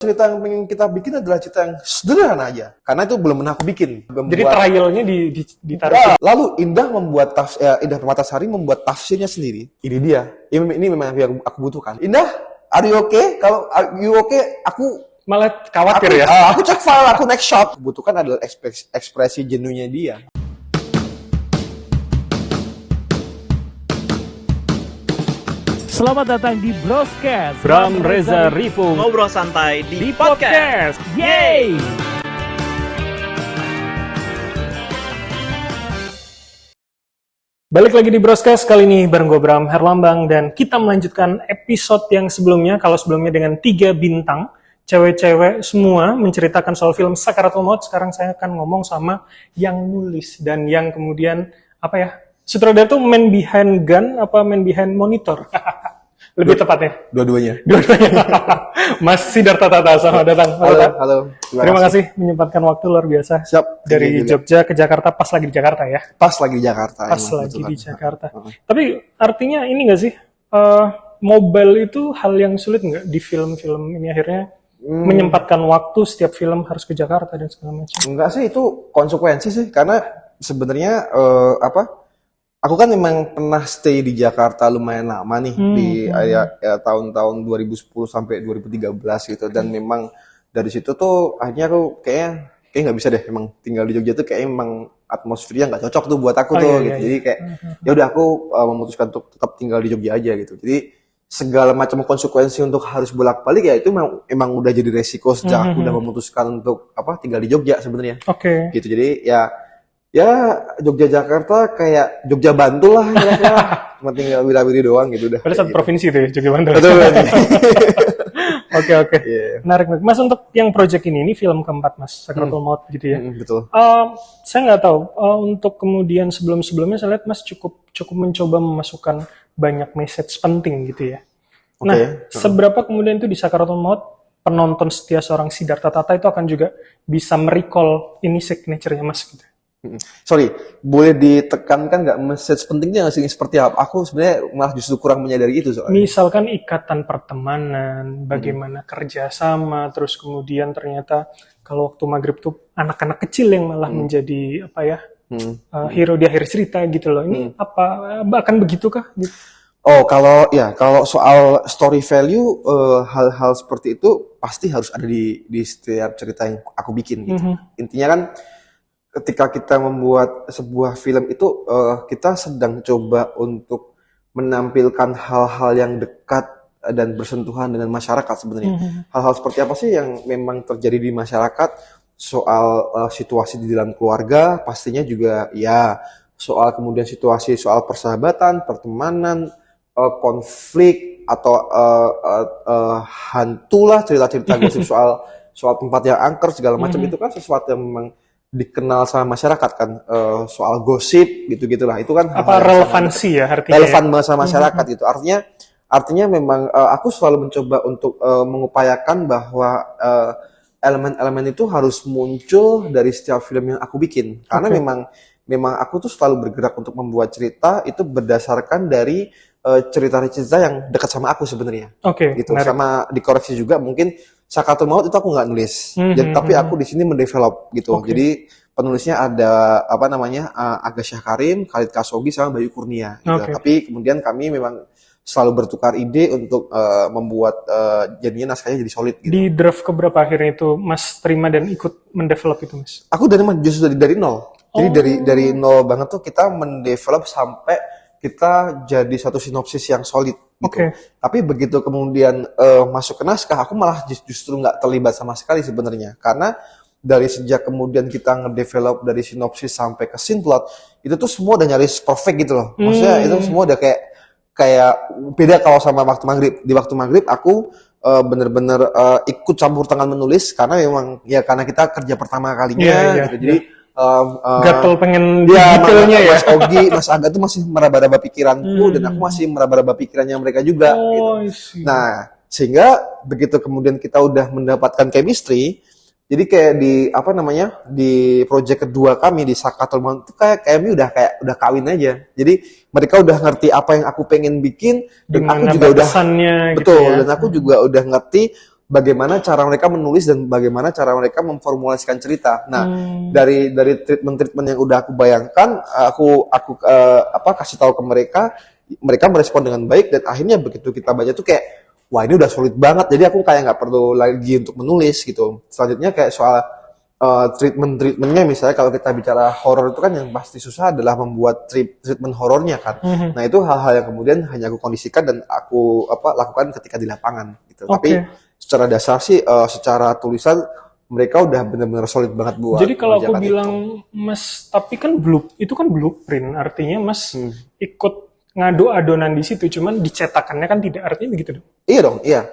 Cerita yang pengen kita bikin adalah cerita yang sederhana aja, karena itu belum pernah aku bikin. Jadi trialnya ditaruh. Lalu Indah Indah Permatasari membuat tafsirnya sendiri. Ini dia. Ini memang yang aku butuhkan. Indah, are you okay? Kalau are you okay, aku Malah khawatir ya. Aku cek file, aku next shot. Butuhkan adalah ekspresi jenuhnya dia. Selamat datang di Broscast. Bram Reza Rifu Ngobrol santai di di podcast. podcast. Yeay! Balik lagi di Broscast, kali ini bareng gue Bram Herlambang, dan kita melanjutkan episode yang sebelumnya. Kalau sebelumnya dengan 3 bintang, cewek-cewek semua menceritakan soal film Sakaratul Maut. Sekarang saya akan ngomong sama yang nulis dan yang kemudian sutradara tuh man behind gun apa man behind monitor? Lebih tepatnya. Dua-duanya. Mas Sidarta Tata, selamat datang. Halo. Terima kasih menyempatkan waktu luar biasa. Siap. Dari Jogja ke Jakarta, pas lagi di Jakarta ya. Pas lagi di Jakarta. Pas emang, lagi betul di kan. Jakarta. Tapi artinya ini nggak sih, mobile itu hal yang sulit nggak di film-film ini akhirnya menyempatkan waktu setiap film harus ke Jakarta dan segala macam? Enggak sih, itu konsekuensi sih, karena sebenarnya aku kan memang pernah stay di Jakarta lumayan lama nih di tahun-tahun 2010 sampai 2013 gitu, dan memang dari situ tuh akhirnya aku kayak nggak bisa deh, emang tinggal di Jogja tuh kayak emang atmosfernya nggak cocok tuh buat aku gitu. Jadi kayak ya udah aku memutuskan untuk tetap tinggal di Jogja aja gitu. Jadi segala macam konsekuensi untuk harus bolak-balik ya itu emang udah jadi resiko sejak aku udah memutuskan untuk tinggal di Jogja sebenarnya. Oke. Gitu. Jadi ya Jogja Jakarta kayak Jogja Bantul lah kira-kira. Cuma tinggal wira-wiri doang gitu udah. Pada satu gitu. provinsi tuh ya, Jogja Bantul. Betul. Oke. Yeah. Menarik. Mas, untuk yang project ini film keempat Mas, Sakaratul Maut gitu ya. Betul. Saya nggak tahu, untuk kemudian sebelum-sebelumnya saya lihat Mas cukup mencoba memasukkan banyak message penting gitu ya. Nah, seberapa kemudian itu di Sakaratul Maut penonton setia seorang Sidarta Tata itu akan juga bisa merecall ini signature-nya Mas gitu. Sorry, boleh ditekankan nggak message pentingnya nggak sih seperti apa? Aku sebenarnya malah justru kurang menyadari itu soalnya. Misalkan ikatan pertemanan, bagaimana kerjasama, terus kemudian ternyata kalau waktu maghrib tuh anak-anak kecil yang malah menjadi hero di akhir cerita gitu loh. Ini akan begitukah? Gitu? Oh, kalau soal story value, hal-hal seperti itu pasti harus ada di setiap cerita yang aku bikin gitu. Intinya kan ketika kita membuat sebuah film itu kita sedang coba untuk menampilkan hal-hal yang dekat dan bersentuhan dengan masyarakat sebenarnya. Hal-hal seperti apa sih yang memang terjadi di masyarakat, soal situasi di dalam keluarga, pastinya juga ya soal kemudian situasi soal persahabatan, pertemanan, konflik atau hantu lah, cerita-cerita gosip soal tempat yang angker segala macam. Itu kan sesuatu yang memang dikenal sama masyarakat kan, soal gosip gitu-gitulah. Itu kan relevansi ya artinya. Relevan sama masyarakat gitu. Artinya memang aku selalu mencoba untuk mengupayakan bahwa elemen-elemen itu harus muncul dari setiap film yang aku bikin. Karena memang aku tuh selalu bergerak untuk membuat cerita itu berdasarkan dari cerita-cerita yang dekat sama aku sebenarnya. Gitu. Menarik. Sama dikoreksi juga mungkin Sakaratul Maut itu aku nggak nulis, tapi aku di sini mendevelop gitu. Jadi penulisnya ada Aga Syahkarim, Khalid Khashoggi sama Bayu Kurnia. Gitu. Tapi kemudian kami memang selalu bertukar ide untuk membuat jadinya naskahnya jadi solid. Gitu. Di draft keberapa akhirnya itu Mas terima dan ikut mendevelop itu Mas? Aku justru dari nol. Jadi dari nol banget tuh kita mendevelop sampai kita jadi satu sinopsis yang solid gitu. Tapi begitu kemudian masuk ke naskah, aku malah justru nggak terlibat sama sekali sebenarnya. Karena dari sejak kemudian kita ngedevelop dari sinopsis sampai ke scene plot, itu tuh semua udah nyaris perfect gitu loh. Maksudnya itu semua udah kayak beda kalau sama waktu maghrib. Di waktu maghrib aku bener-bener ikut campur tangan menulis karena memang karena kita kerja pertama kalinya gitu. Jadi gatel pengen detailnya ya. Mas Ogi, Mas Aga tuh masih meraba-raba pikiranku dan aku masih meraba-raba pikirannya mereka juga gitu. Nah, sehingga begitu kemudian kita udah mendapatkan chemistry, jadi kayak di project kedua kami di Sakaratul Maut itu kayak kami udah kawin aja. Jadi mereka udah ngerti apa yang aku pengen bikin dan aku juga udah gitu betul ya. Dan aku juga udah ngerti bagaimana cara mereka menulis dan bagaimana cara mereka memformulasikan cerita. Nah, dari treatment yang udah aku bayangkan, aku kasih tahu ke mereka, mereka merespon dengan baik dan akhirnya begitu kita baca tuh kayak wah ini udah solid banget. Jadi aku kayak nggak perlu lagi untuk menulis gitu. Selanjutnya kayak soal treatmentnya misalnya kalau kita bicara horor itu kan yang pasti susah adalah membuat treatment horornya kan. Nah itu hal-hal yang kemudian hanya aku kondisikan dan aku lakukan ketika di lapangan gitu. Tapi secara dasar sih secara tulisan mereka udah benar-benar solid banget buat. Jadi kalau aku mengerjakan bilang Mas, tapi kan itu kan blueprint, artinya Mas ikut ngadu adonan di situ, cuman dicetakannya kan tidak, artinya begitu dong? Iya dong, iya.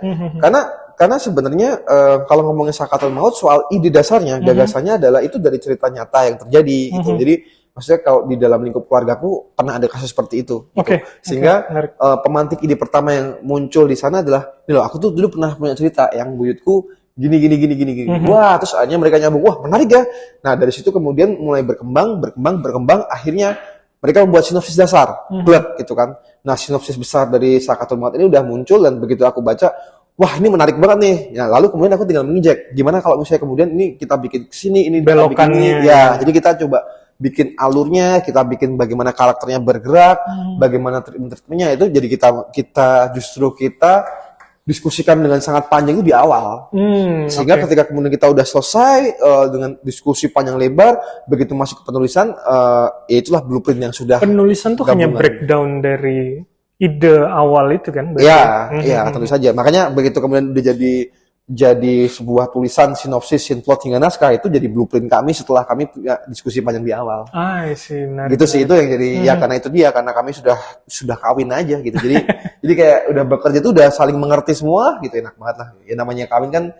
Karena sebenarnya kalau ngomongin Sakaratul Maut soal ide dasarnya, gagasannya adalah itu dari cerita nyata yang terjadi gitu. Jadi maksudnya kalau di dalam lingkup keluargaku pernah ada kasus seperti itu. Gitu. Sehingga pemantik ide pertama yang muncul di sana adalah, nih loh, aku tuh dulu pernah punya cerita yang buyutku gini. Wah, terus akhirnya mereka nyambung, wah menarik ya. Nah dari situ kemudian mulai berkembang, akhirnya mereka membuat sinopsis dasar, gitu kan. Nah sinopsis besar dari Sakaratul Maut ini udah muncul dan begitu aku baca, wah ini menarik banget nih. Ya, lalu kemudian aku tinggal menginjek. Gimana kalau misalnya kemudian ini kita bikin kesini, ini belokannya. Ya, jadi kita coba bikin alurnya, kita bikin bagaimana karakternya bergerak, bagaimana treatmentnya itu. Jadi kita diskusikan dengan sangat panjang itu di awal. Sehingga ketika kemudian kita udah selesai dengan diskusi panjang lebar, begitu masuk ke penulisan, ya itulah blueprint yang sudah. Penulisan tuh hanya breakdown dari ide awal itu kan? Iya, tentu saja. Makanya begitu kemudian udah jadi sebuah tulisan sinopsis, scene plot hingga naskah itu jadi blueprint kami setelah kami punya diskusi panjang di awal. Gitu sih itu yang jadi ya karena kami sudah kawin aja gitu. Jadi kayak udah bekerja itu udah saling mengerti semua gitu, enak banget lah. Ya namanya kawin kan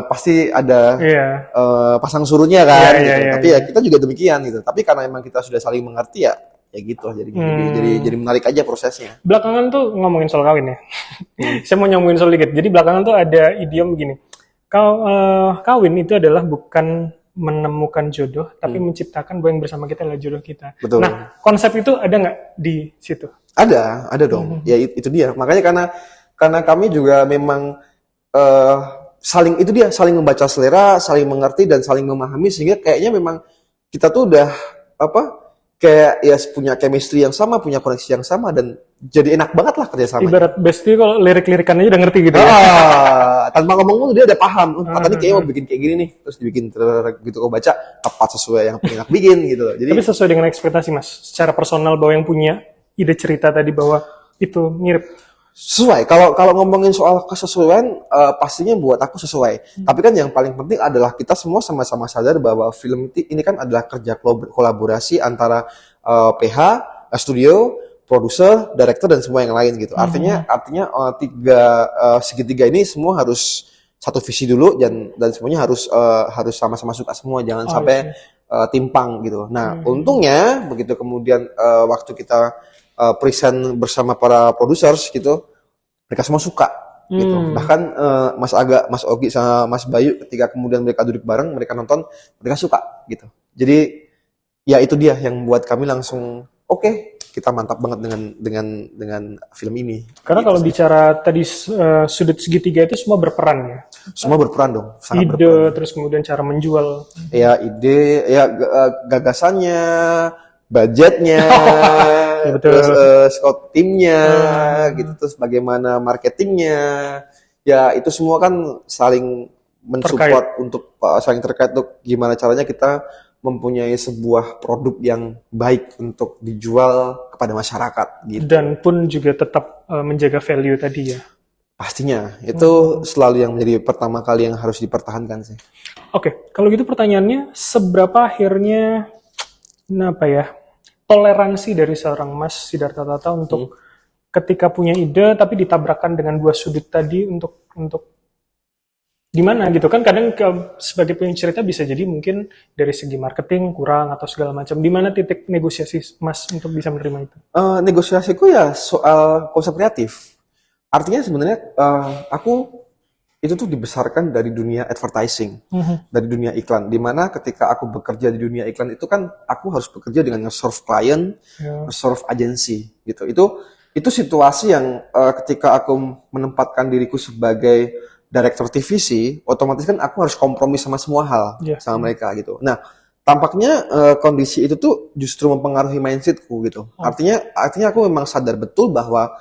pasti ada pasang surutnya kan gitu. Tapi ya kita juga demikian gitu. Tapi karena emang kita sudah saling mengerti ya gitu jadi menarik aja prosesnya. Belakangan tuh ngomongin soal kawin ya. Saya mau nyambungin soal dikit. Jadi belakangan tuh ada idiom begini. Kawin itu adalah bukan menemukan jodoh, tapi menciptakan bahwa yang bersama kita adalah jodoh kita. Betul. Nah, konsep itu ada nggak di situ? Ada dong. Ya itu dia. Makanya karena kami juga memang saling membaca selera, saling mengerti dan saling memahami sehingga kayaknya memang kita tuh udah kayak ya punya chemistry yang sama, punya koneksi yang sama dan jadi enak banget lah kerjasama. Ibarat bestie kalau lirik-lirikannya udah ngerti gitu ya. Tanpa ngomong dia udah paham. Kata ini kayaknya mau bikin kayak gini nih, terus dibikin gitu kau baca tepat sesuai yang enak bikin gitu. Jadi tapi sesuai dengan ekspektasi Mas, secara personal bahwa yang punya ide cerita tadi bahwa itu mirip. Sesuai. Kalau ngomongin soal kesesuaian, pastinya buat aku sesuai. Tapi kan yang paling penting adalah kita semua sama-sama sadar bahwa film ini kan adalah kerja kolaborasi antara PH, studio, produser, director dan semua yang lain gitu. Artinya segitiga ini semua harus satu visi dulu dan semuanya harus sama-sama suka semua. Jangan sampai timpang gitu. Nah, untungnya begitu kemudian waktu kita present bersama para producers gitu, mereka semua suka gitu. Bahkan Mas Aga, Mas Ogi sama Mas Bayu ketika kemudian mereka duduk bareng, mereka nonton, mereka suka gitu. Jadi ya itu dia yang buat kami langsung oke, kita mantap banget dengan film ini. Karena gitu, kalau bicara tadi sudut segitiga itu semua berperan ya. Semua berperan dong, sangat ide berperan. Terus kemudian cara menjual. Ya ide, ya gagasannya, budgetnya, terus scout timnya, gitu, terus bagaimana marketingnya, ya itu semua kan saling mensupport untuk saling terkait untuk gimana caranya kita mempunyai sebuah produk yang baik untuk dijual kepada masyarakat. Gitu. Dan pun juga tetap menjaga value tadi ya. Pastinya itu selalu yang menjadi pertama kali yang harus dipertahankan sih. Oke, kalau gitu pertanyaannya seberapa akhirnya toleransi dari seorang Mas Siddhartha Tata untuk ketika punya ide tapi ditabrakkan dengan dua sudut tadi untuk gimana gitu kan, kadang sebagai pencerita bisa jadi mungkin dari segi marketing kurang atau segala macam. Di mana titik negosiasi Mas untuk bisa menerima itu? Negosiasiku ya soal konsep kreatif. Artinya sebenarnya aku itu tuh dibesarkan dari dunia advertising, dari dunia iklan. Dimana ketika aku bekerja di dunia iklan itu kan aku harus bekerja dengan nge-serve klien, nge-serve agensi gitu. Itu situasi yang ketika aku menempatkan diriku sebagai director TVC, otomatis kan aku harus kompromi sama semua hal Iya. sama mereka gitu. Nah, tampaknya kondisi itu tuh justru mempengaruhi mindsetku gitu. Artinya aku memang sadar betul bahwa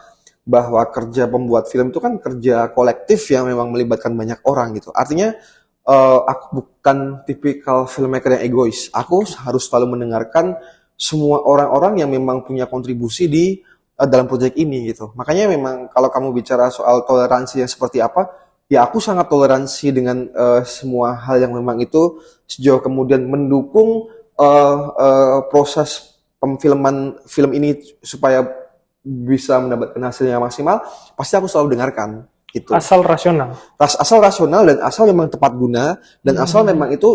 kerja pembuat film itu kan kerja kolektif yang memang melibatkan banyak orang gitu. Artinya aku bukan tipikal filmmaker yang egois. Aku harus selalu mendengarkan semua orang-orang yang memang punya kontribusi di dalam proyek ini gitu. Makanya memang kalau kamu bicara soal toleransi yang seperti apa, ya aku sangat toleransi dengan semua hal yang memang itu sejauh kemudian mendukung proses pemfilman film ini supaya bisa mendapatkan hasil yang maksimal, pasti aku selalu dengarkan gitu. Asal rasional. Asal rasional dan asal memang tepat guna dan asal memang itu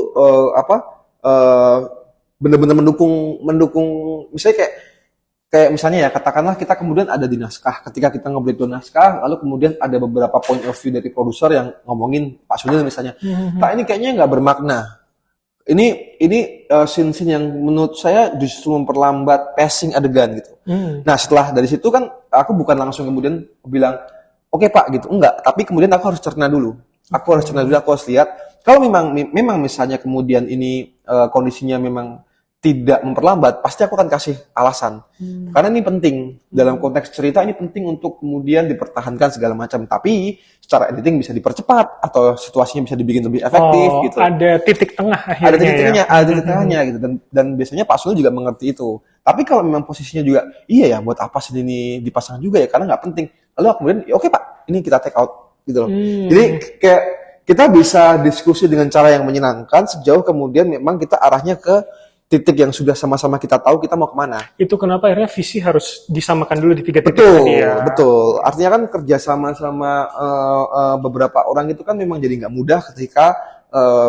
benar-benar mendukung misalnya kayak misalnya ya katakanlah kita kemudian ada di naskah, ketika kita nge-breakdown naskah lalu kemudian ada beberapa point of view dari produser yang ngomongin Pak Sudil misalnya, Pak ini kayaknya nggak bermakna, ini scene-scene yang menurut saya justru memperlambat pacing adegan gitu. Nah setelah dari situ kan aku bukan langsung kemudian bilang oke Pak gitu, enggak, tapi kemudian aku harus cerna dulu, aku harus lihat kalau memang misalnya kemudian ini kondisinya memang tidak memperlambat, pasti aku akan kasih alasan. Karena ini penting, dalam konteks cerita ini penting untuk kemudian dipertahankan segala macam. Tapi secara editing bisa dipercepat, atau situasinya bisa dibikin lebih efektif gitu. Ada titik tengah akhirnya. Ada titik tengahnya gitu. Dan biasanya Pak Sul juga mengerti itu. Tapi kalau memang posisinya juga, iya ya buat apa sih ini dipasang juga ya, karena nggak penting. Lalu kemudian, oke Pak, ini kita take out gitu loh. Jadi kayak kita bisa diskusi dengan cara yang menyenangkan sejauh kemudian memang kita arahnya ke titik yang sudah sama-sama kita tahu kita mau kemana. Itu kenapa akhirnya visi harus disamakan dulu di 3 titik Betul, tadi ya. betul. Artinya kan kerja sama beberapa orang itu kan memang jadi nggak mudah ketika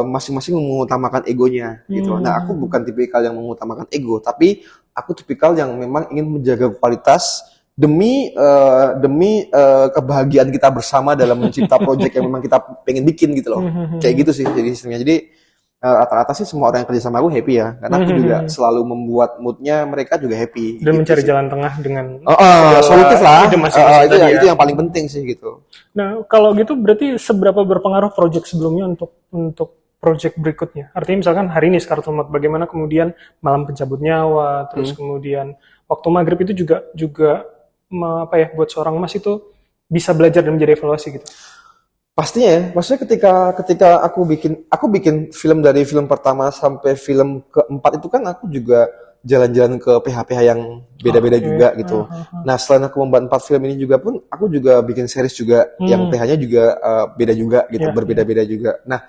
masing-masing mengutamakan egonya gitu. Nah aku bukan tipikal yang mengutamakan ego, tapi aku tipikal yang memang ingin menjaga kualitas demi kebahagiaan kita bersama dalam mencipta proyek yang memang kita pengen bikin gitu loh. Kayak gitu sih jadi sistemnya. Jadi rata-rata sih semua orang yang kerja sama aku happy ya, karena aku juga selalu membuat moodnya mereka juga happy. Dan gitu mencari sih. jalan tengah dengan Solutif lah. ide masing-masing tadi ya. Itu yang paling penting sih gitu. Nah, kalau gitu berarti seberapa berpengaruh proyek sebelumnya untuk proyek berikutnya? Artinya misalkan hari ini Scarlet Mood, bagaimana kemudian Malam Pencabut Nyawa, terus kemudian Waktu Maghrib itu juga buat seorang Mas itu bisa belajar dan menjadi evaluasi gitu. Pastinya ya, maksudnya ketika aku bikin film dari film pertama sampai film keempat itu kan aku juga jalan-jalan ke PH-PH yang beda-beda juga gitu. Nah selain aku membuat 4 film ini juga pun aku juga bikin series juga yang PH-nya juga beda juga gitu, berbeda-beda juga. Nah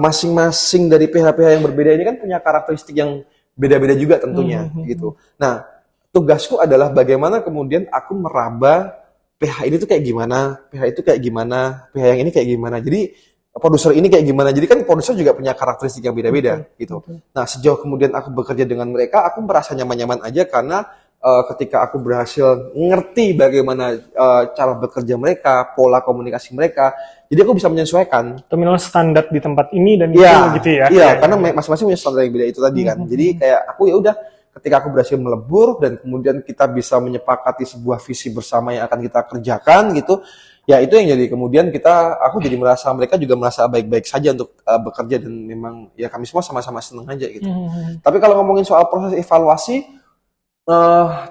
masing-masing dari PH-PH yang berbeda ini kan punya karakteristik yang beda-beda juga tentunya gitu. Nah tugasku adalah bagaimana kemudian aku meraba PH ini tuh kayak gimana, PH itu kayak gimana, PH yang ini kayak gimana. Jadi produser ini kayak gimana. Jadi kan produser juga punya karakteristik yang beda-beda gitu. Nah sejauh kemudian aku bekerja dengan mereka, aku merasa nyaman-nyaman aja karena ketika aku berhasil ngerti bagaimana cara bekerja mereka, pola komunikasi mereka, jadi aku bisa menyesuaikan. Terminal standar di tempat ini dan Iya, itu gitu ya. Iya, karena masing-masing punya standar yang beda itu tadi kan. Jadi kayak aku ya udah. Ketika aku berhasil melebur dan kemudian kita bisa menyepakati sebuah visi bersama yang akan kita kerjakan gitu, ya itu yang jadi kemudian aku jadi merasa mereka juga merasa baik-baik saja untuk bekerja dan memang ya kami semua sama-sama senang aja gitu. Tapi kalau ngomongin soal proses evaluasi,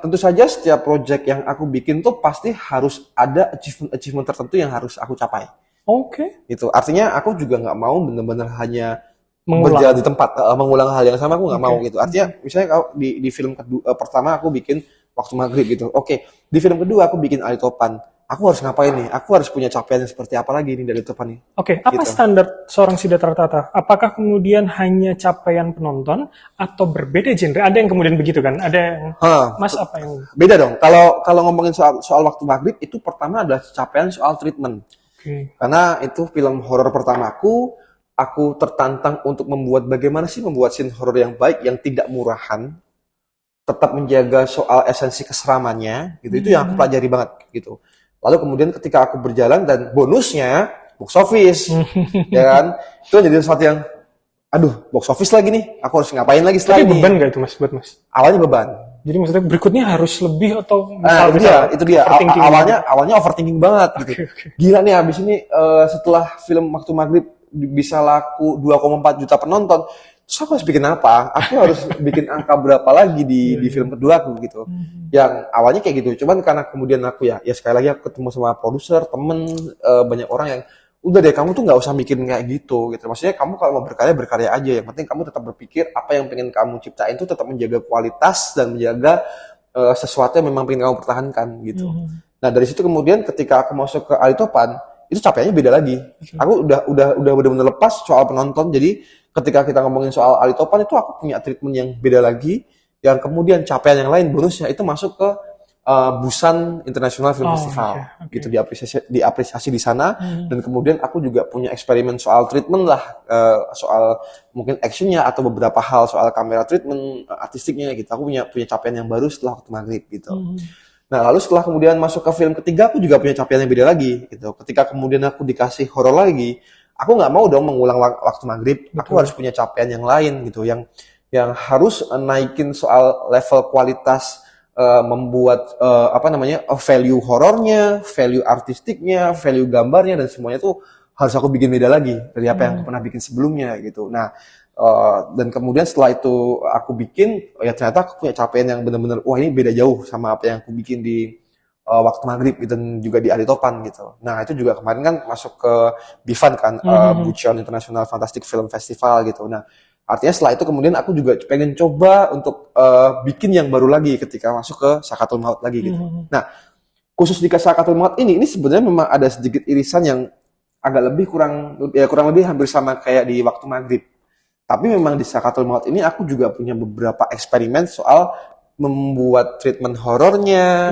tentu saja setiap project yang aku bikin tuh pasti harus ada achievement tertentu yang harus aku capai. Oke. Gitu. Artinya aku juga nggak mau benar-benar hanya Mengulang. berjalan di tempat mengulang hal yang sama, aku nggak mau gitu. Artinya misalnya kalau di film pertama aku bikin Waktu Maghrib gitu, oke, di film kedua aku bikin Ali Topan, aku harus ngapain nih, aku harus punya capaian seperti apa lagi nih dari Topan nih. Oke, apa Gitu. standar seorang Siddhartha Tata? Apakah kemudian hanya capaian penonton atau berbeda genre? Ada yang kemudian begitu kan? Ada yang Mas apa yang Beda dong. Kalau ngomongin soal Waktu Maghrib itu pertama adalah capaian soal treatment. Karena itu film horor pertamaku. Aku tertantang untuk membuat scene horor yang baik, yang tidak murahan, tetap menjaga soal esensi keseramannya, gitu. Itu yang aku pelajari banget, gitu. Lalu kemudian ketika aku berjalan dan bonusnya box office, ya kan? Itu jadi sesuatu yang, aduh, box office lagi nih, aku harus ngapain lagi setelah Tapi ini? beban nggak itu Mas buat Mas? Awalnya beban. Jadi maksudnya berikutnya harus lebih atau Nah, itu dia. overthinking Awalnya overthinking banget gitu. Oke. Gila nih abis ini setelah film Waktu Maghrib bisa laku 2,4 juta penonton, terus aku harus bikin apa? Aku harus bikin angka berapa lagi di film kedua aku gitu. Yang awalnya kayak gitu. Cuman karena kemudian aku ya sekali lagi aku ketemu sama produser, temen, banyak orang yang udah deh kamu tuh nggak usah mikirin kayak gitu. Maksudnya kamu kalau mau berkarya aja. Yang penting kamu tetap berpikir apa yang pengen kamu ciptain itu tetap menjaga kualitas dan menjaga sesuatu yang memang pengen kamu pertahankan gitu. Nah dari situ kemudian ketika aku masuk ke Alitopan itu capeknya beda lagi. Aku udah benar-benar lepas soal penonton. Jadi ketika kita ngomongin soal Alitopan itu aku punya treatment yang beda lagi. Yang kemudian capaian yang lain bonusnya itu masuk ke Busan International Film Festival gitu diapresiasi di sana dan kemudian aku juga punya eksperimen soal treatment lah soal mungkin actionnya atau beberapa hal soal kamera treatment artistiknya gitu aku punya capaian yang baru setelah Waktu Maghrib gitu. Nah lalu setelah kemudian masuk ke film ketiga aku juga punya capaian yang beda lagi gitu. Ketika kemudian aku dikasih horor lagi aku nggak mau dong mengulang Waktu Maghrib. Aku harus punya capaian yang lain gitu yang harus naikin soal level kualitas membuat value horornya, value artistiknya, value gambarnya dan semuanya tuh harus aku bikin beda lagi dari apa yang aku pernah bikin sebelumnya gitu. Nah, dan kemudian setelah itu aku bikin, ya ternyata aku punya capaian yang benar-benar wah ini beda jauh sama apa yang aku bikin di Waktu Maghrib gitu, dan juga di Alitopan gitu. Nah itu juga kemarin kan masuk ke BIFAN kan, Bucheon International Fantastic Film Festival gitu. Nah artinya setelah itu kemudian aku juga pengen coba untuk bikin yang baru lagi ketika masuk ke Sakatul Maut lagi gitu. Nah, khusus di Sakatul Maut ini sebenarnya memang ada sedikit irisan yang agak lebih kurang lebih hampir sama kayak di Waktu Maghrib. Tapi memang di Sakatul Maut ini aku juga punya beberapa eksperimen soal membuat treatment horornya,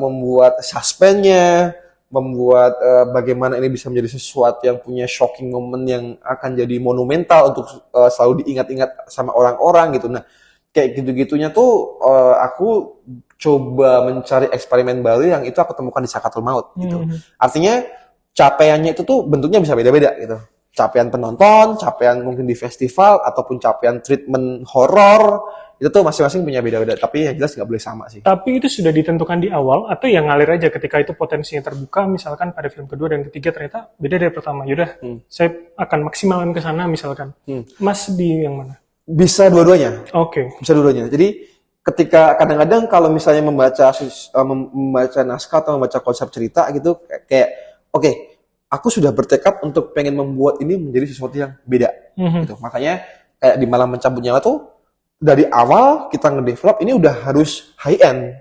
membuat suspense-nya, membuat bagaimana ini bisa menjadi sesuatu yang punya shocking moment yang akan jadi monumental untuk selalu diingat-ingat sama orang-orang gitu. Nah, kayak gitu-gitunya tuh aku coba mencari eksperimen baru yang itu aku temukan di Sakatul Maut gitu. Artinya capaiannya itu tuh bentuknya bisa beda-beda gitu. Capaian penonton, capaian mungkin di festival ataupun capaian treatment horor itu tuh masing-masing punya beda-beda, tapi yang jelas nggak boleh sama sih. Tapi itu sudah ditentukan di awal atau yang ngalir aja ketika itu potensinya terbuka, misalkan pada film kedua dan ketiga ternyata beda dari pertama, yaudah saya akan maksimalkan ke sana misalkan. Mas di yang mana? Bisa dua-duanya. Oke. Bisa dua-duanya. Jadi ketika kadang-kadang kalau misalnya membaca naskah atau membaca konsep cerita gitu kayak oke, aku sudah bertekad untuk pengen membuat ini menjadi sesuatu yang beda gitu. Makanya kayak di Malam Mencabut Nyawa tuh dari awal kita ngedevelop ini udah harus high end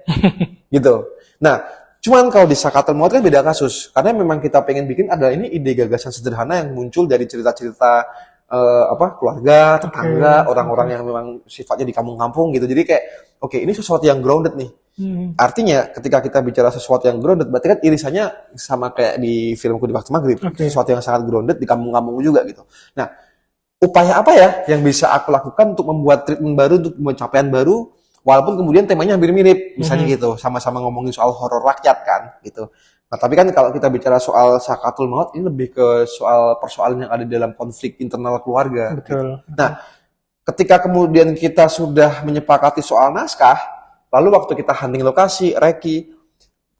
gitu. Nah, cuman kalau di Sakatul Maut kan beda kasus karena memang kita pengen bikin adalah ini ide gagasan sederhana yang muncul dari cerita-cerita keluarga, tetangga, orang-orang yang memang sifatnya di kampung-kampung gitu. Jadi kayak oke, ini sesuatu yang grounded nih. Artinya ketika kita bicara sesuatu yang grounded berarti kan irisannya sama kayak di filmku di Waktu Maghrib. Sesuatu yang sangat grounded di kampung-kampung juga gitu. Nah, upaya apa ya yang bisa aku lakukan untuk membuat treatment baru, untuk membuat capaian baru, walaupun kemudian temanya hampir mirip, misalnya gitu, sama-sama ngomongin soal horor rakyat kan, gitu. Nah, tapi kan kalau kita bicara soal Sakatul Maut, ini lebih ke soal persoalan yang ada dalam konflik internal keluarga. Betul. Gitu. Nah, ketika kemudian kita sudah menyepakati soal naskah, lalu waktu kita hunting lokasi, reki,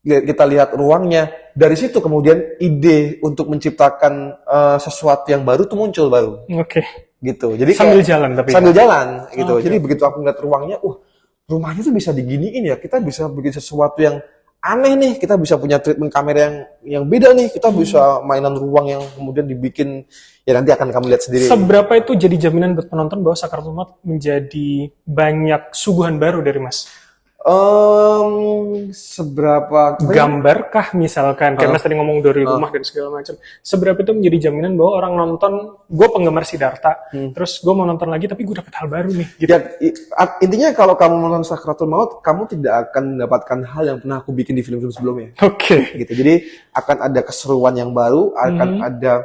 kita lihat ruangnya, dari situ kemudian ide untuk menciptakan sesuatu yang baru tuh muncul baru. Oke. Gitu. Jadi sambil jalan tapi. Sambil jalan gitu. Jadi begitu aku ngeliat ruangnya, rumahnya tuh bisa diginiin ya. Kita bisa bikin sesuatu yang aneh nih. Kita bisa punya treatment kamera yang beda nih. Kita bisa mainan ruang yang kemudian dibikin ya nanti akan kamu lihat sendiri. Seberapa itu jadi jaminan buat penonton bahwa Sakatul Maut menjadi banyak suguhan baru dari Mas? Seberapa gambarkah misalkan kayak Mas tadi ngomong dari rumah dan segala macam, seberapa itu menjadi jaminan bahwa orang nonton, gue penggemar Siddhartha, terus gue mau nonton lagi tapi gue dapet hal baru nih gitu. Ya, intinya kalau kamu nonton Sakatul Maut kamu tidak akan mendapatkan hal yang pernah aku bikin di film-film sebelumnya. Oke. Gitu. Jadi akan ada keseruan yang baru, akan ada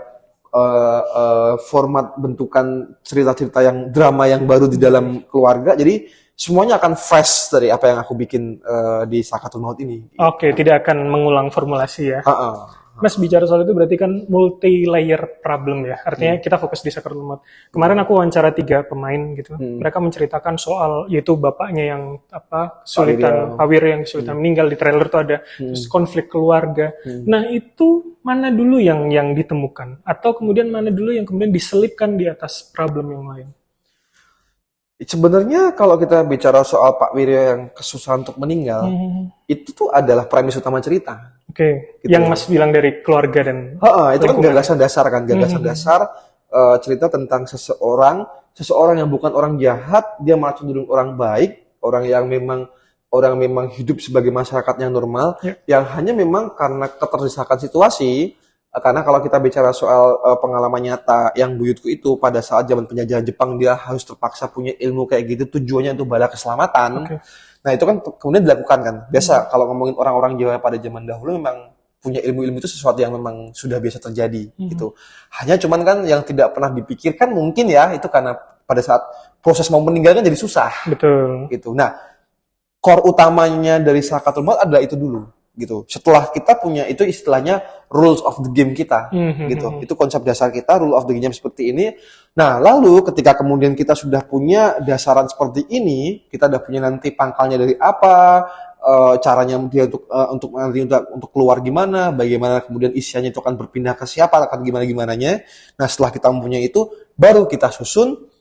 format bentukan cerita-cerita yang drama yang baru di dalam keluarga. Jadi semuanya akan fresh dari apa yang aku bikin di Sakatul Maut ini. Oke, tidak akan mengulang formulasi ya. Mas bicara soal itu berarti kan multi-layer problem ya. Artinya kita fokus di Sacred Mode. Kemarin aku wawancara 3 pemain gitu. Mereka menceritakan soal yaitu bapaknya yang kesulitan, Pak Wiryo yang kesulitan meninggal, di trailer tuh ada, terus konflik keluarga. Nah, itu mana dulu yang ditemukan, atau kemudian mana dulu yang kemudian diselipkan di atas problem yang lain? Sebenarnya kalau kita bicara soal Pak Wiryo yang kesusahan untuk meninggal, itu tuh adalah premis utama cerita. Oke, Gitu yang ya. Mas bilang dari keluarga dan Itu kan lingkungan. gagasan dasar kan, gagasan dasar cerita tentang seseorang yang bukan orang jahat, dia malah cenderung orang baik, orang memang hidup sebagai masyarakat yang normal, yang hanya memang karena keterdesakan situasi. Karena kalau kita bicara soal pengalaman nyata yang buyutku itu pada saat zaman penjajahan Jepang, dia harus terpaksa punya ilmu kayak gitu tujuannya untuk bala keselamatan. Oke. Nah itu kan kemudian dilakukan kan. Biasa kalau ngomongin orang-orang Jawa pada zaman dahulu memang punya ilmu-ilmu itu sesuatu yang memang sudah biasa terjadi gitu. Hanya cuman kan yang tidak pernah dipikirkan mungkin ya itu karena pada saat proses mau meninggal kan jadi susah Betul. gitu. Nah, core utamanya dari Sakatul Maut adalah itu dulu gitu. Setelah kita punya itu istilahnya rules of the game kita gitu. Itu konsep dasar kita, rule of the game seperti ini. Nah, lalu ketika kemudian kita sudah punya dasaran seperti ini, kita udah punya nanti pangkalnya dari apa, caranya dia untuk keluar gimana, bagaimana kemudian isiannya itu akan berpindah ke siapa, akan gimana-gimananya. Nah, setelah kita mempunyai itu, baru kita susun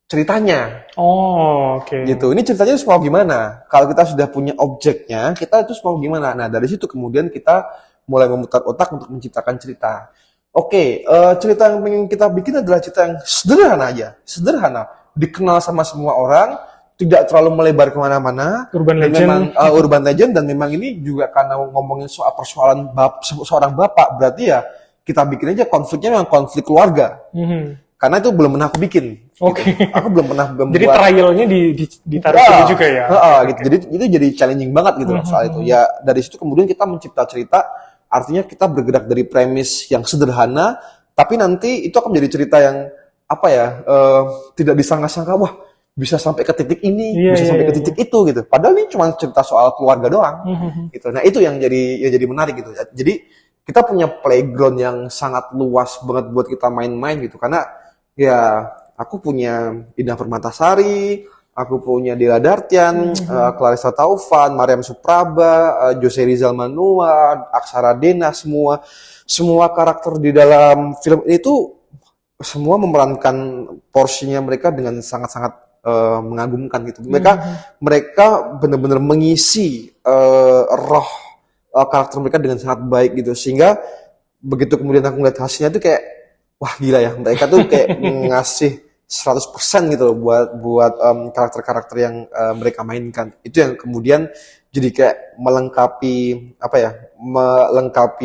ceritanya. Oh, oke. Gitu. Ini ceritanya mau gimana? Kalau kita sudah punya objeknya, kita itu mau gimana? Nah, dari situ kemudian kita mulai memutar otak untuk menciptakan cerita. Oke, cerita yang ingin kita bikin adalah cerita yang sederhana aja. Sederhana. Dikenal sama semua orang, tidak terlalu melebar kemana-mana. Urban Dan legend. memang urban legend, dan memang ini juga karena ngomongin soal persoalan seorang bapak, berarti ya kita bikin aja konfliknya memang konflik keluarga. Karena itu belum pernah aku bikin. Oke. Gitu. Aku belum pernah membuat. Jadi trialnya ditaruh situ juga ya? Gitu. Jadi itu jadi challenging banget gitu loh soal itu. Ya dari situ kemudian kita mencipta cerita, artinya kita bergerak dari premis yang sederhana, tapi nanti itu akan menjadi cerita yang tidak disangka-sangka, wah bisa sampai ke titik ini, bisa sampai ke titik itu gitu. Padahal ini cuma cerita soal keluarga doang. Gitu. Nah itu yang jadi menarik gitu. Jadi kita punya playground yang sangat luas banget buat kita main-main gitu. Karena ya aku punya Indah Permatasari, aku punya Dira Dartian, Clarissa Taufan, Mariam Supraba, Jose Rizal Manua, Aksara Dena, semua karakter di dalam film ini tuh semua memerankan porsinya mereka dengan sangat-sangat mengagumkan gitu. Mereka benar-benar mengisi roh karakter mereka dengan sangat baik gitu, sehingga begitu kemudian aku ngeliat hasilnya tuh kayak wah gila ya, mereka tuh kayak ngasih 100% gitu loh buat karakter-karakter yang mereka mainkan. Itu yang kemudian jadi kayak melengkapi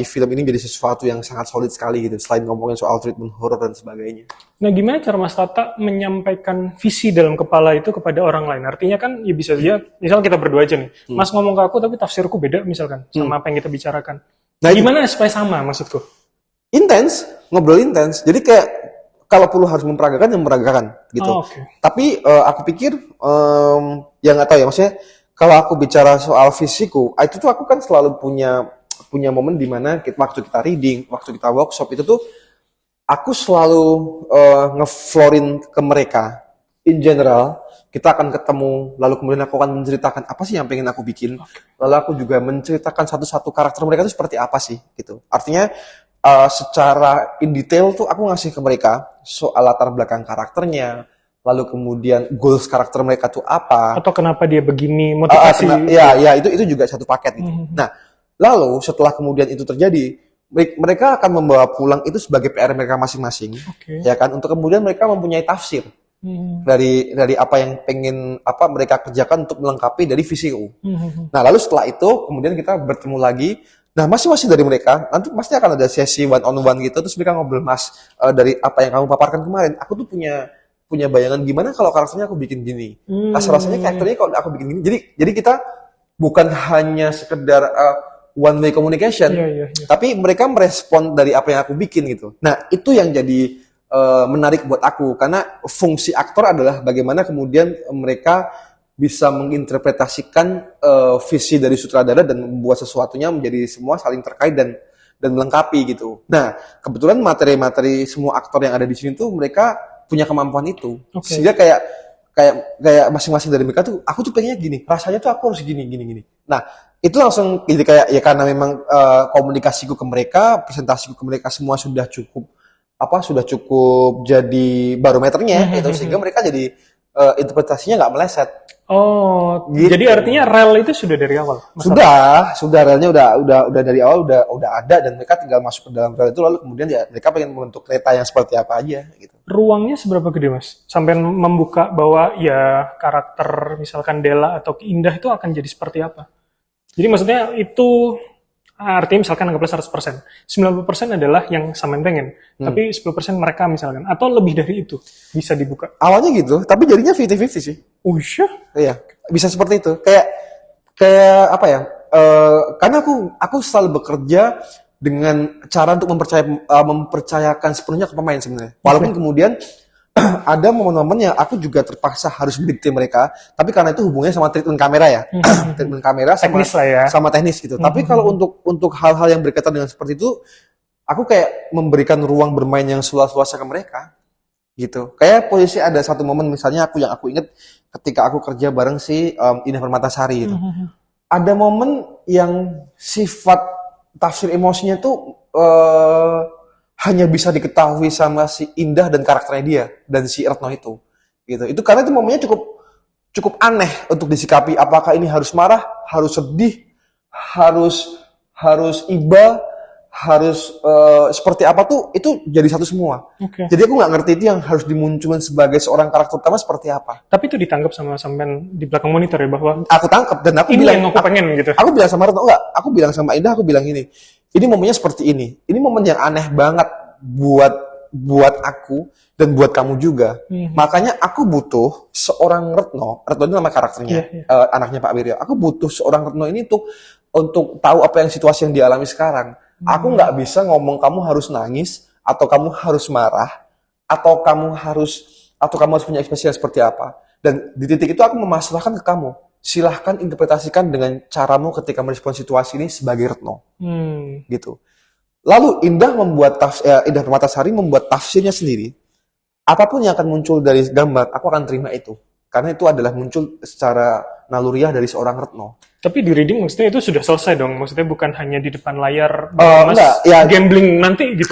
film ini jadi sesuatu yang sangat solid sekali gitu, selain ngomongin soal treatment horror dan sebagainya. Nah, gimana cara Mas Tata menyampaikan visi dalam kepala itu kepada orang lain? Artinya kan ya bisa saja, misal kita berdua aja nih, Mas ngomong ke aku tapi tafsirku beda misalkan sama apa yang kita bicarakan. Nah, gimana supaya sama maksudku? Intens, ngobrol intens. Jadi kayak kalau perlu harus memperagakan, yang memperagakan gitu. Tapi aku pikir ya nggak tahu ya, maksudnya kalau aku bicara soal fisiku, itu tuh aku kan selalu punya momen di mana waktu kita reading, waktu kita workshop itu tuh aku selalu ngeflorin ke mereka. In general, kita akan ketemu, lalu kemudian aku akan menceritakan apa sih yang pengen aku bikin. Lalu aku juga menceritakan satu-satu karakter mereka itu seperti apa sih gitu. Artinya secara in detail tuh aku ngasih ke mereka soal latar belakang karakternya, lalu kemudian goals karakter mereka tuh apa, atau kenapa dia begini, motivasi. Itu juga satu paket gitu. Nah, lalu setelah kemudian itu terjadi, mereka akan membawa pulang itu sebagai PR mereka masing-masing, ya kan, untuk kemudian mereka mempunyai tafsir dari apa yang pengen mereka kerjakan untuk melengkapi dari visiku. Nah, lalu setelah itu kemudian kita bertemu lagi. Nah, masing-masing dari mereka nanti pasti akan ada sesi one on one gitu, terus mereka ngobrol, Mas, dari apa yang kamu paparkan kemarin, aku tuh punya bayangan gimana kalau karakternya aku bikin gini. Rasanya karakternya kalau aku bikin gini. Jadi kita bukan hanya sekedar one way communication, tapi mereka merespon dari apa yang aku bikin gitu. Nah, itu yang jadi menarik buat aku, karena fungsi aktor adalah bagaimana kemudian mereka bisa menginterpretasikan visi dari sutradara dan membuat sesuatunya menjadi semua saling terkait dan dan melengkapi gitu. Nah, kebetulan materi-materi semua aktor yang ada di sini tuh mereka punya kemampuan itu. Oke. Sehingga kayak masing-masing dari mereka tuh, aku tuh pengennya gini, rasanya tuh aku harus gini. Nah, itu langsung jadi kayak ya karena memang komunikasiku ke mereka, presentasiku ke mereka semua sudah cukup jadi barometernya gitu, sehingga mereka jadi interpretasinya nggak meleset. Oh, Gitu. jadi artinya rel itu sudah dari awal? Sudah relnya udah dari awal udah ada dan mereka tinggal masuk ke dalam rel itu lalu kemudian ya mereka pengen membentuk kereta yang seperti apa aja gitu. Ruangnya seberapa gede, Mas? Sampai membuka bahwa ya karakter misalkan Della atau Indah itu akan jadi seperti apa? Jadi maksudnya itu artinya misalkan anggaplah 100%. 90% adalah yang Samen pengen. Tapi 10% mereka misalkan. Atau lebih dari itu bisa dibuka. Awalnya gitu, tapi jadinya 50-50 sih. Oh iya? Iya, bisa seperti itu. Kayak apa ya? Karena aku selalu bekerja dengan cara untuk mempercayakan sepenuhnya ke pemain sebenarnya. Walaupun kemudian ada momen-momen yang aku juga terpaksa harus mendikte mereka, tapi karena itu hubungannya sama treatment kamera ya. Treatment kamera sama Teknis lah ya. sama teknis gitu. Tapi kalau untuk hal-hal yang berkaitan dengan seperti itu, aku kayak memberikan ruang bermain yang seluas-luasnya ke mereka. Gitu. Kayak posisi ada satu momen misalnya yang aku ingat ketika aku kerja bareng si Indah Permatasari gitu. Ada momen yang sifat tafsir emosinya tuh hanya bisa diketahui sama si Indah dan karakternya dia dan si Retno itu. Gitu. Itu karena itu momennya cukup aneh untuk disikapi. Apakah ini harus marah, harus sedih, harus iba, harus seperti apa tuh itu jadi satu semua. Oke. Jadi aku nggak ngerti itu yang harus dimunculkan sebagai seorang karakter utama seperti apa. Tapi itu ditangkap sama sampean di belakang monitor ya bahwa Aku tangkap dan aku ini bilang yang aku pengen gitu. Aku bilang sama Retno enggak, aku bilang sama Indah, aku bilang ini momennya seperti ini. Ini momen yang aneh banget buat aku dan buat kamu juga. Makanya aku butuh seorang Retno itu nama karakternya, anaknya Pak Wiryo. Aku butuh seorang Retno ini tuh untuk tahu apa yang situasi yang dialami sekarang. Aku nggak bisa ngomong kamu harus nangis atau kamu harus marah atau kamu harus punya ekspresi yang seperti apa. Dan di titik itu aku memasrahkan ke kamu. Silahkan interpretasikan dengan caramu ketika merespon situasi ini sebagai Retno. Gitu. Lalu Indah Permatasari membuat tafsirnya sendiri. Apapun yang akan muncul dari gambar, aku akan terima itu. Karena itu adalah muncul secara naluriah dari seorang Retno. Tapi di reading maksudnya itu sudah selesai dong. Maksudnya bukan hanya di depan layar Enggak, ya, gambling nanti gitu.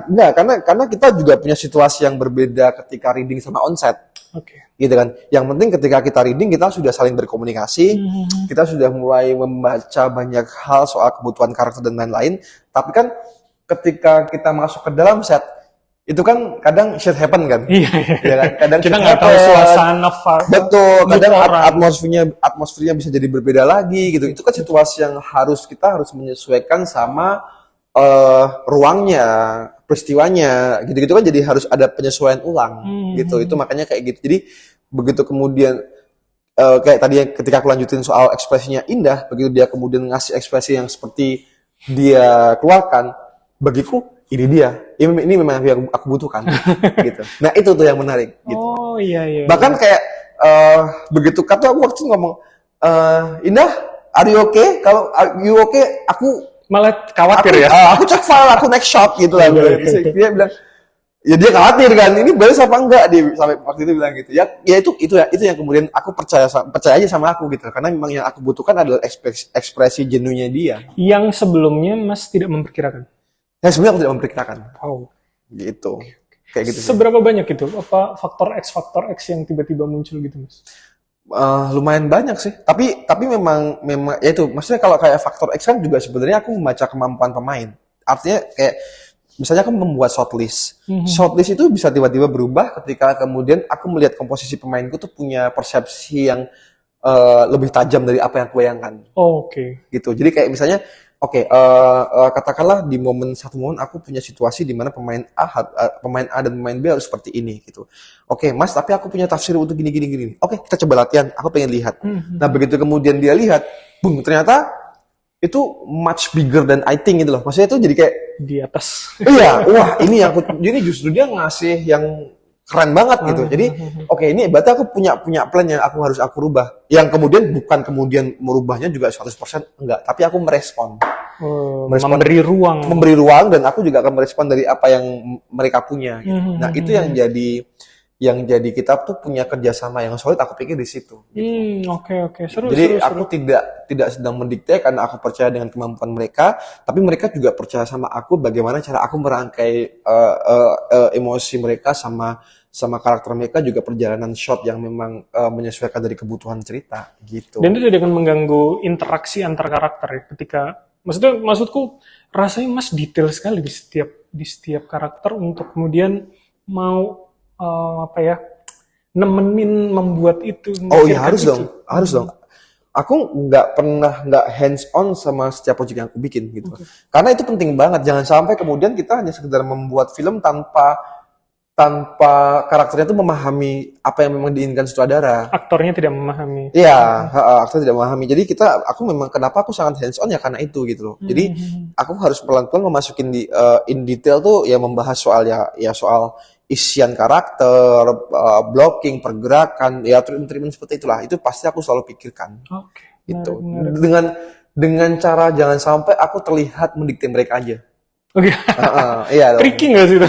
Enggak, karena kita juga punya situasi yang berbeda ketika reading sama onset. Oke. Gitu kan. Yang penting ketika kita reading kita sudah saling berkomunikasi, kita sudah mulai membaca banyak hal soal kebutuhan karakter dan lain-lain. Tapi kan ketika kita masuk ke dalam set itu kan kadang shit happen kan. Iya. Ya kan? Kadang Kita shit nggak tahu happen. suasana Betul, kadang orang. atmosfernya bisa jadi berbeda lagi gitu. Itu kan situasi yang kita harus menyesuaikan sama ruangnya, peristiwanya, gitu-gitu kan jadi harus ada penyesuaian ulang gitu. Itu makanya kayak gitu. Jadi begitu kemudian kayak tadi ketika aku lanjutin soal ekspresinya Indah, begitu dia kemudian ngasih ekspresi yang seperti dia keluarkan, bagiku ini dia. Ini memang yang aku butuhkan gitu. Nah, itu tuh yang menarik gitu. Oh iya. Bahkan kayak begitu kata aku waktu itu ngomong Indah, are you okay? Kalau are you okay, aku Malah khawatir ya. Aku cek file, aku next shot gitu lah. Dia bilang, ya dia khawatir kan, ini beres apa enggak? Dia sampai waktu itu bilang gitu. Ya itu yang kemudian aku percaya aja sama aku gitu. Karena memang yang aku butuhkan adalah ekspresi jenuhnya dia. Yang sebelumnya Mas tidak memperkirakan. Ya sebenarnya aku tidak memperkirakan. Wow. Gitu. Kayak gitu sih. Seberapa banyak itu? Apa faktor X yang tiba-tiba muncul gitu, Mas? Lumayan banyak sih. Tapi memang ya itu. Maksudnya kalau kayak faktor X kan juga sebenarnya aku membaca kemampuan pemain. Artinya kayak misalnya aku membuat shortlist. Shortlist itu bisa tiba-tiba berubah ketika kemudian aku melihat komposisi pemainku tuh punya persepsi yang lebih tajam dari apa yang aku bayangkan. Oh, oke. Gitu. Jadi kayak misalnya katakanlah di satu momen aku punya situasi di mana pemain A dan pemain B harus seperti ini gitu. Oke, Mas, tapi aku punya tafsir untuk gini. Oke, kita coba latihan. Aku pengen lihat. Nah, begitu kemudian dia lihat, boom, ternyata itu much bigger than I think gitu loh. Maksudnya itu jadi kayak Di atas. iya, wah, ini justru dia ngasih yang keren banget gitu. Jadi oke, ini berarti aku punya plan yang harus aku rubah. Yang kemudian merubahnya juga 100% enggak, tapi aku merespon. Memberi ruang Dan aku juga akan merespon dari apa yang mereka punya gitu. Nah, itu yang jadi kita tuh punya kerjasama yang solid, aku pikir di situ. Oke. Seru. Aku tidak sedang mendikte karena aku percaya dengan kemampuan mereka, tapi mereka juga percaya sama aku bagaimana cara aku merangkai emosi mereka sama karakter mereka, juga perjalanan shot yang memang menyesuaikan dari kebutuhan cerita gitu. Dan itu tidak akan mengganggu interaksi antar karakter ya, ketika maksudku rasanya Mas detail sekali di setiap karakter untuk kemudian mau nemenin membuat itu. Oh iya, harus dong. Aku nggak hands on sama setiap project yang aku bikin gitu. Karena itu penting banget. Jangan sampai kemudian kita hanya sekedar membuat film tanpa karakternya tuh memahami apa yang memang diinginkan sutradara. Aktornya tidak memahami. Iya, aktor tidak memahami. Jadi kenapa aku sangat hands on ya karena itu gitu loh. Jadi aku harus pelan-pelan memasukin in detail tuh ya, membahas soal soal isian karakter, blocking, pergerakan, ya treatment seperti itulah. Itu pasti aku selalu pikirkan. Oke. Gitu. Dengan cara jangan sampai aku terlihat mendikte mereka aja. Oke. Iya. Tricky nggak sih itu?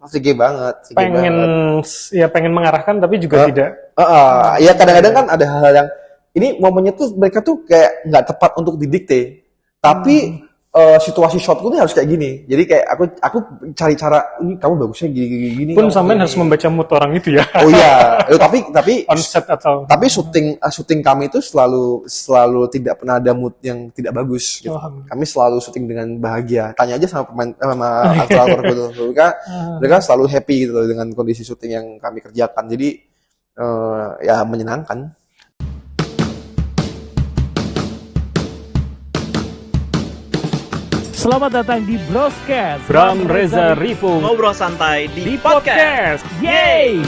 Tricky banget. Pengen mengarahkan tapi juga tidak. Ya kadang-kadang kan ada hal yang ini momennya tuh mereka tuh kayak nggak tepat untuk didikte, tapi situasi shotku tuh harus kayak gini. Jadi kayak aku cari cara, ini kamu bagusnya gini. Pun sampean harus membaca mood orang itu ya. Oh iya, tapi on set atau. Tapi syuting kami itu selalu tidak pernah ada mood yang tidak bagus. Gitu. Kami selalu syuting dengan bahagia. Tanya aja sama aktor-aktor gitu. Mereka selalu happy gitu dengan kondisi syuting yang kami kerjakan. Jadi ya menyenangkan. Selamat datang di Broscast. Bram Reza Rifu Ngobrol santai di podcast. Yeay!